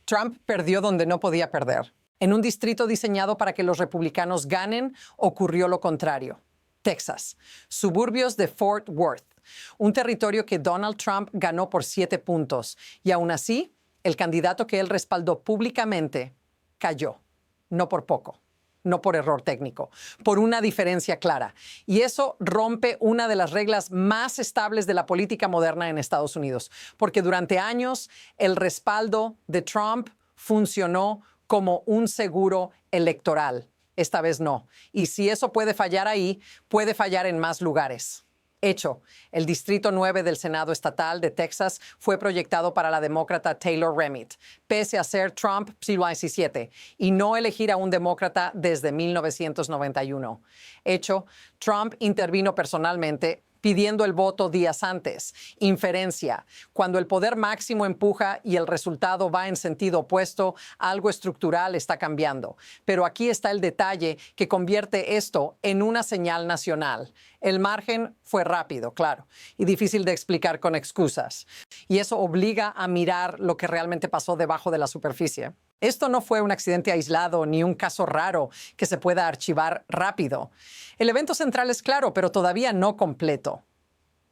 Trump perdió donde no podía perder. En un distrito diseñado para que los republicanos ganen, ocurrió lo contrario. Texas, suburbios de Fort Worth, un territorio que Donald Trump ganó por 7 puntos. Y aún así, el candidato que él respaldó públicamente cayó. No por poco, no por error técnico, por una diferencia clara. Y eso rompe una de las reglas más estables de la política moderna en Estados Unidos, porque durante años el respaldo de Trump funcionó como un seguro electoral. Esta vez no. Y si eso puede fallar ahí, puede fallar en más lugares. Hecho, el Distrito 9 del Senado Estatal de Texas fue proyectado para la demócrata Taylor Remitt, pese a ser Trump siglo XVII, y no elegir a un demócrata desde 1991. Hecho, Trump intervino personalmente pidiendo el voto días antes. Inferencia. Cuando el poder máximo empuja y el resultado va en sentido opuesto, algo estructural está cambiando. Pero aquí está el detalle que convierte esto en una señal nacional. El margen fue rápido, claro, y difícil de explicar con excusas. Y eso obliga a mirar lo que realmente pasó debajo de la superficie. Esto no fue un accidente aislado ni un caso raro que se pueda archivar rápido. El evento central es claro, pero todavía no completo.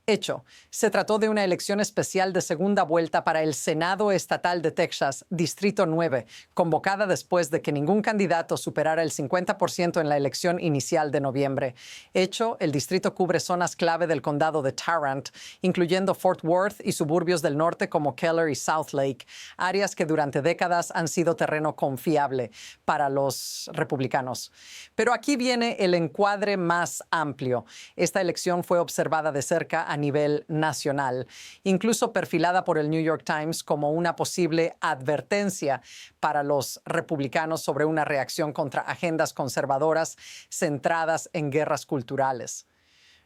Hecho, se trató de una elección especial de segunda vuelta para el Senado Estatal de Texas, Distrito 9, convocada después de que ningún candidato superara el 50% en la elección inicial de noviembre. Hecho, el distrito cubre zonas clave del condado de Tarrant, incluyendo Fort Worth y suburbios del norte como Keller y South Lake, áreas que durante décadas han sido terreno confiable para los republicanos. Pero aquí viene el encuadre más amplio. Esta elección fue observada de cerca a nivel nacional, incluso perfilada por el New York Times como una posible advertencia para los republicanos sobre una reacción contra agendas conservadoras centradas en guerras culturales.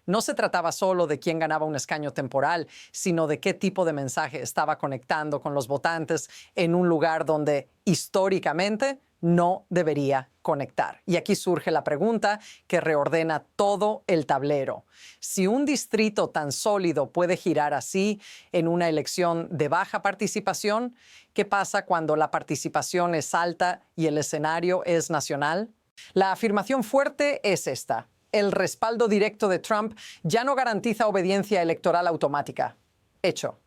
No se trataba solo de quién ganaba un escaño temporal, sino de qué tipo de mensaje estaba conectando con los votantes en un lugar donde históricamente no debería conectar. Y aquí surge la pregunta que reordena todo el tablero. Si un distrito tan sólido puede girar así en una elección de baja participación, ¿qué pasa cuando la participación es alta y el escenario es nacional? La afirmación fuerte es esta. El respaldo directo de Trump ya no garantiza obediencia electoral automática. Hecho.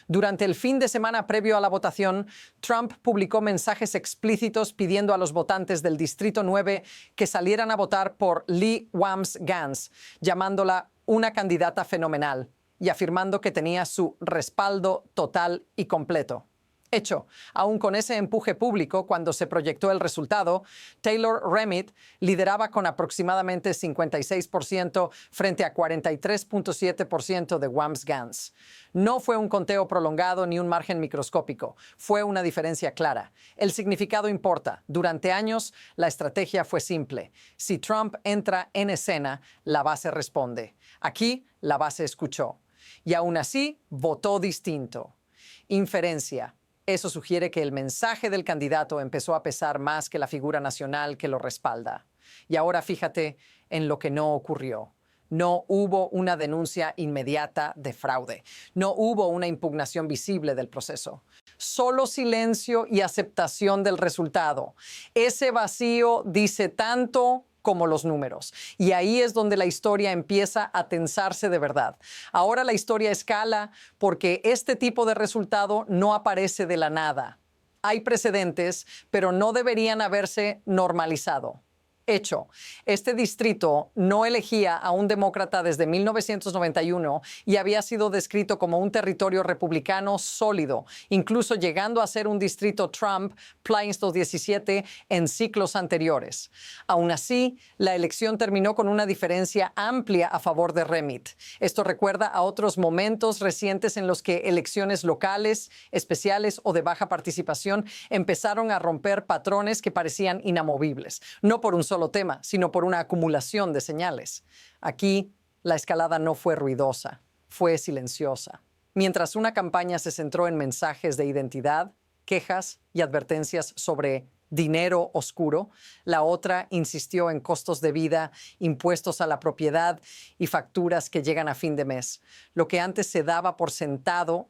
Durante el fin de semana previo a la votación, Trump publicó mensajes explícitos pidiendo a los votantes del Distrito 9 que salieran a votar por Lee Wambs-Gans, llamándola una candidata fenomenal y afirmando que tenía su respaldo total y completo. Hecho, aún con ese empuje público, cuando se proyectó el resultado, Taylor Remitt lideraba con aproximadamente 56% frente a 43.7% de Wambs-Gans. No fue un conteo prolongado ni un margen microscópico. Fue una diferencia clara. El significado importa. Durante años, la estrategia fue simple. Si Trump entra en escena, la base responde. Aquí, la base escuchó. Y aún así, votó distinto. Inferencia. Eso sugiere que el mensaje del candidato empezó a pesar más que la figura nacional que lo respalda. Y ahora fíjate en lo que no ocurrió. No hubo una denuncia inmediata de fraude. No hubo una impugnación visible del proceso. Solo silencio y aceptación del resultado. Ese vacío dice tanto como los números. Y ahí es donde la historia empieza a tensarse de verdad. Ahora la historia escala porque este tipo de resultado no aparece de la nada. Hay precedentes, pero no deberían haberse normalizado. Hecho, este distrito no elegía a un demócrata desde 1991 y había sido descrito como un territorio republicano sólido, incluso llegando a ser un distrito Trump Plainville 17 en ciclos anteriores. Aún así, la elección terminó con una diferencia amplia a favor de Remitt. Esto recuerda a otros momentos recientes en los que elecciones locales, especiales o de baja participación empezaron a romper patrones que parecían inamovibles, no por un solo tema, sino por una acumulación de señales. Aquí, la escalada no fue ruidosa, fue silenciosa. Mientras una campaña se centró en mensajes de identidad, quejas y advertencias sobre dinero oscuro, la otra insistió en costos de vida, impuestos a la propiedad y facturas que llegan a fin de mes. Lo que antes se daba por sentado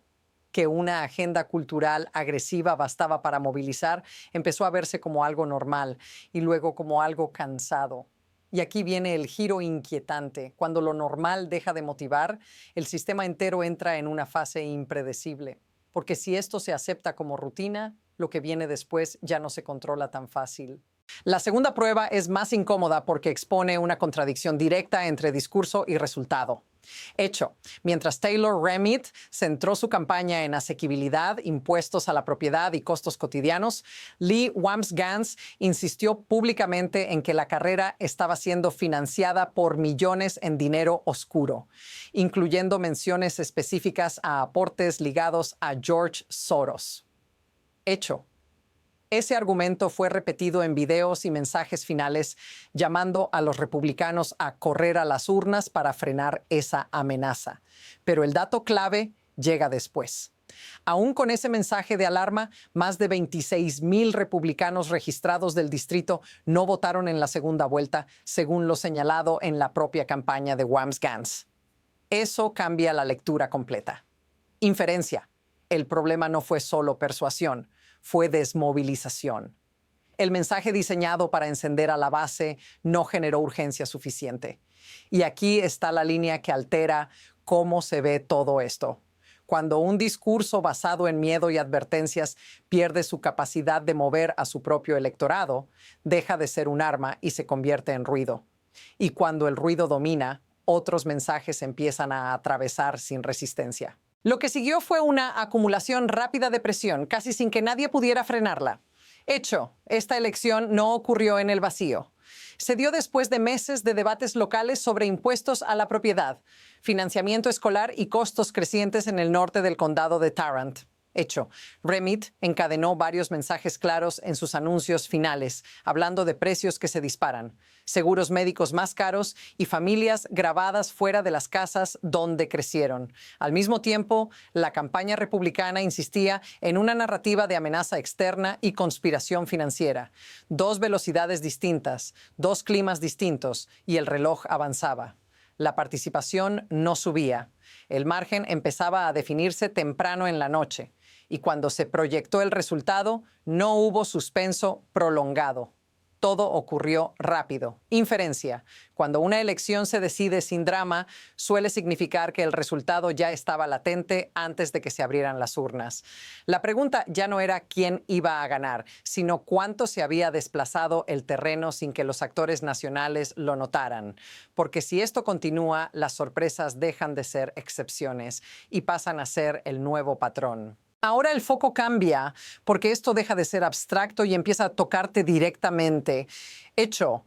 que una agenda cultural agresiva bastaba para movilizar, empezó a verse como algo normal y luego como algo cansado. Y aquí viene el giro inquietante. Cuando lo normal deja de motivar, el sistema entero entra en una fase impredecible. Porque si esto se acepta como rutina, lo que viene después ya no se controla tan fácil. La segunda prueba es más incómoda porque expone una contradicción directa entre discurso y resultado. Hecho, mientras Taylor Remit centró su campaña en asequibilidad, impuestos a la propiedad y costos cotidianos, Lee Wambsgans insistió públicamente en que la carrera estaba siendo financiada por millones en dinero oscuro, incluyendo menciones específicas a aportes ligados a George Soros. Hecho. Ese argumento fue repetido en videos y mensajes finales llamando a los republicanos a correr a las urnas para frenar esa amenaza. Pero el dato clave llega después. Aún con ese mensaje de alarma, más de 26,000 republicanos registrados del distrito no votaron en la segunda vuelta, según lo señalado en la propia campaña de Wambsgans. Eso cambia la lectura completa. Inferencia. El problema no fue solo persuasión. Fue desmovilización. El mensaje diseñado para encender a la base no generó urgencia suficiente. Y aquí está la línea que altera cómo se ve todo esto. Cuando un discurso basado en miedo y advertencias pierde su capacidad de mover a su propio electorado, deja de ser un arma y se convierte en ruido. Y cuando el ruido domina, otros mensajes empiezan a atravesar sin resistencia. Lo que siguió fue una acumulación rápida de presión, casi sin que nadie pudiera frenarla. Hecho, esta elección no ocurrió en el vacío. Se dio después de meses de debates locales sobre impuestos a la propiedad, financiamiento escolar y costos crecientes en el norte del condado de Tarrant. Hecho, Remit encadenó varios mensajes claros en sus anuncios finales, hablando de precios que se disparan, seguros médicos más caros y familias grabadas fuera de las casas donde crecieron. Al mismo tiempo, la campaña republicana insistía en una narrativa de amenaza externa y conspiración financiera. Dos velocidades distintas, dos climas distintos y el reloj avanzaba. La participación no subía. El margen empezaba a definirse temprano en la noche. Y cuando se proyectó el resultado, no hubo suspenso prolongado. Todo ocurrió rápido. Inferencia. Cuando una elección se decide sin drama, suele significar que el resultado ya estaba latente antes de que se abrieran las urnas. La pregunta ya no era quién iba a ganar, sino cuánto se había desplazado el terreno sin que los actores nacionales lo notaran. Porque si esto continúa, las sorpresas dejan de ser excepciones y pasan a ser el nuevo patrón. Ahora el foco cambia porque esto deja de ser abstracto y empieza a tocarte directamente. Hecho,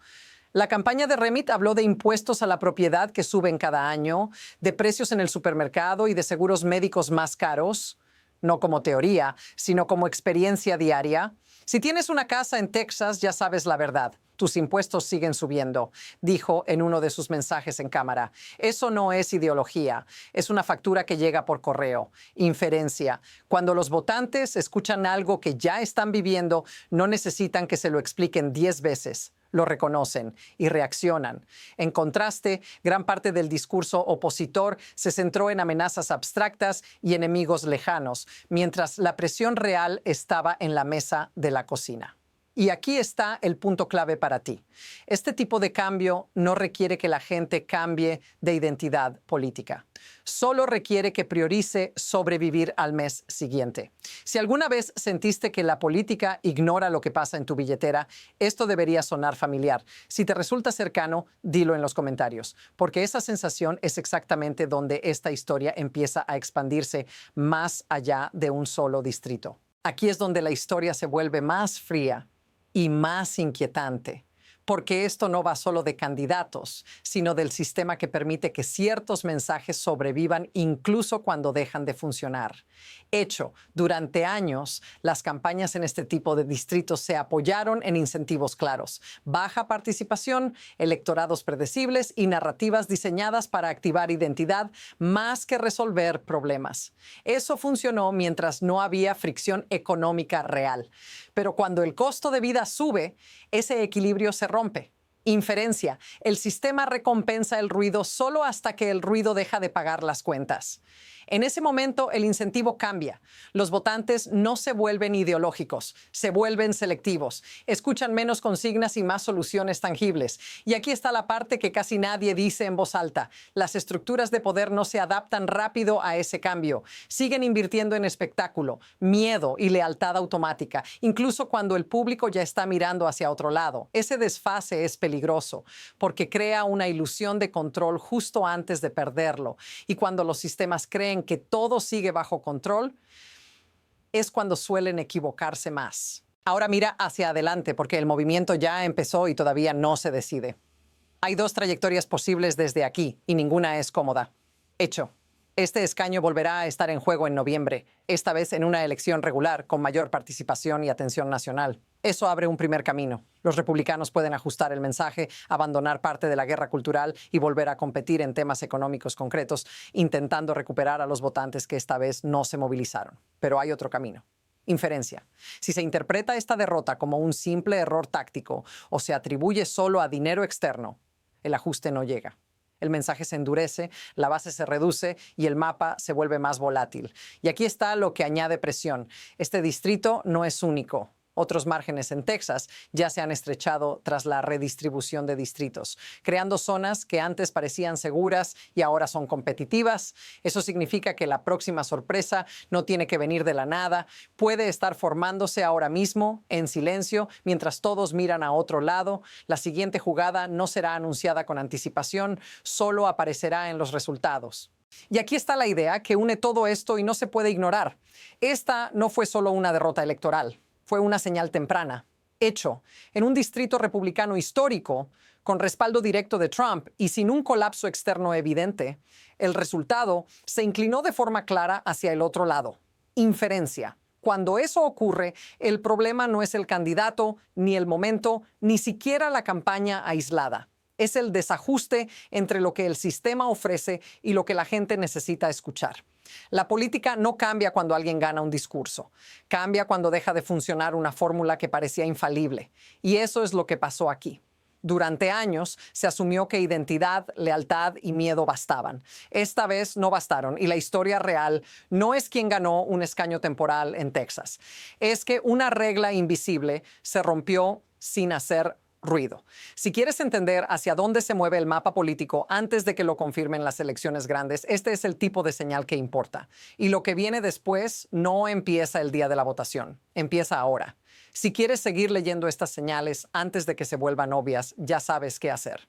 la campaña de Remit habló de impuestos a la propiedad que suben cada año, de precios en el supermercado y de seguros médicos más caros, no como teoría, sino como experiencia diaria. Si tienes una casa en Texas, ya sabes la verdad. Tus impuestos siguen subiendo, dijo en uno de sus mensajes en cámara. Eso no es ideología, es una factura que llega por correo. Inferencia. Cuando los votantes escuchan algo que ya están viviendo, no necesitan que se lo expliquen 10 veces. Lo reconocen y reaccionan. En contraste, gran parte del discurso opositor se centró en amenazas abstractas y enemigos lejanos, mientras la presión real estaba en la mesa de la cocina. Y aquí está el punto clave para ti. Este tipo de cambio no requiere que la gente cambie de identidad política. Solo requiere que priorice sobrevivir al mes siguiente. Si alguna vez sentiste que la política ignora lo que pasa en tu billetera, esto debería sonar familiar. Si te resulta cercano, dilo en los comentarios, porque esa sensación es exactamente donde esta historia empieza a expandirse más allá de un solo distrito. Aquí es donde la historia se vuelve más fría y más inquietante, porque esto no va solo de candidatos, sino del sistema que permite que ciertos mensajes sobrevivan incluso cuando dejan de funcionar. Hecho, durante años, las campañas en este tipo de distritos se apoyaron en incentivos claros, baja participación, electorados predecibles y narrativas diseñadas para activar identidad más que resolver problemas. Eso funcionó mientras no había fricción económica real. Pero cuando el costo de vida sube, ese equilibrio se rompe. Inferencia. El sistema recompensa el ruido solo hasta que el ruido deja de pagar las cuentas. En ese momento, el incentivo cambia. Los votantes no se vuelven ideológicos, se vuelven selectivos. Escuchan menos consignas y más soluciones tangibles. Y aquí está la parte que casi nadie dice en voz alta. Las estructuras de poder no se adaptan rápido a ese cambio. Siguen invirtiendo en espectáculo, miedo y lealtad automática, incluso cuando el público ya está mirando hacia otro lado. Ese desfase es peligroso porque crea una ilusión de control justo antes de perderlo. Y cuando los sistemas creen que todo sigue bajo control, es cuando suelen equivocarse más. Ahora mira hacia adelante porque el movimiento ya empezó y todavía no se decide. Hay dos trayectorias posibles desde aquí y ninguna es cómoda. Hecho. Este escaño volverá a estar en juego en noviembre, esta vez en una elección regular con mayor participación y atención nacional. Eso abre un primer camino. Los republicanos pueden ajustar el mensaje, abandonar parte de la guerra cultural y volver a competir en temas económicos concretos, intentando recuperar a los votantes que esta vez no se movilizaron. Pero hay otro camino. Inferencia. Si se interpreta esta derrota como un simple error táctico o se atribuye solo a dinero externo, el ajuste no llega. El mensaje se endurece, la base se reduce y el mapa se vuelve más volátil. Y aquí está lo que añade presión. Este distrito no es único. Otros márgenes en Texas ya se han estrechado tras la redistribución de distritos, creando zonas que antes parecían seguras y ahora son competitivas. Eso significa que la próxima sorpresa no tiene que venir de la nada, puede estar formándose ahora mismo, en silencio, mientras todos miran a otro lado. La siguiente jugada no será anunciada con anticipación, solo aparecerá en los resultados. Y aquí está la idea que une todo esto y no se puede ignorar. Esta no fue solo una derrota electoral. Fue una señal temprana. Hecho, en un distrito republicano histórico, con respaldo directo de Trump y sin un colapso externo evidente, el resultado se inclinó de forma clara hacia el otro lado. Inferencia. Cuando eso ocurre, el problema no es el candidato, ni el momento, ni siquiera la campaña aislada. Es el desajuste entre lo que el sistema ofrece y lo que la gente necesita escuchar. La política no cambia cuando alguien gana un discurso. Cambia cuando deja de funcionar una fórmula que parecía infalible. Y eso es lo que pasó aquí. Durante años se asumió que identidad, lealtad y miedo bastaban. Esta vez no bastaron y la historia real no es quién ganó un escaño temporal en Texas. Es que una regla invisible se rompió sin hacer ruido. Si quieres entender hacia dónde se mueve el mapa político antes de que lo confirmen las elecciones grandes, este es el tipo de señal que importa. Y lo que viene después no empieza el día de la votación, empieza ahora. Si quieres seguir leyendo estas señales antes de que se vuelvan obvias, ya sabes qué hacer.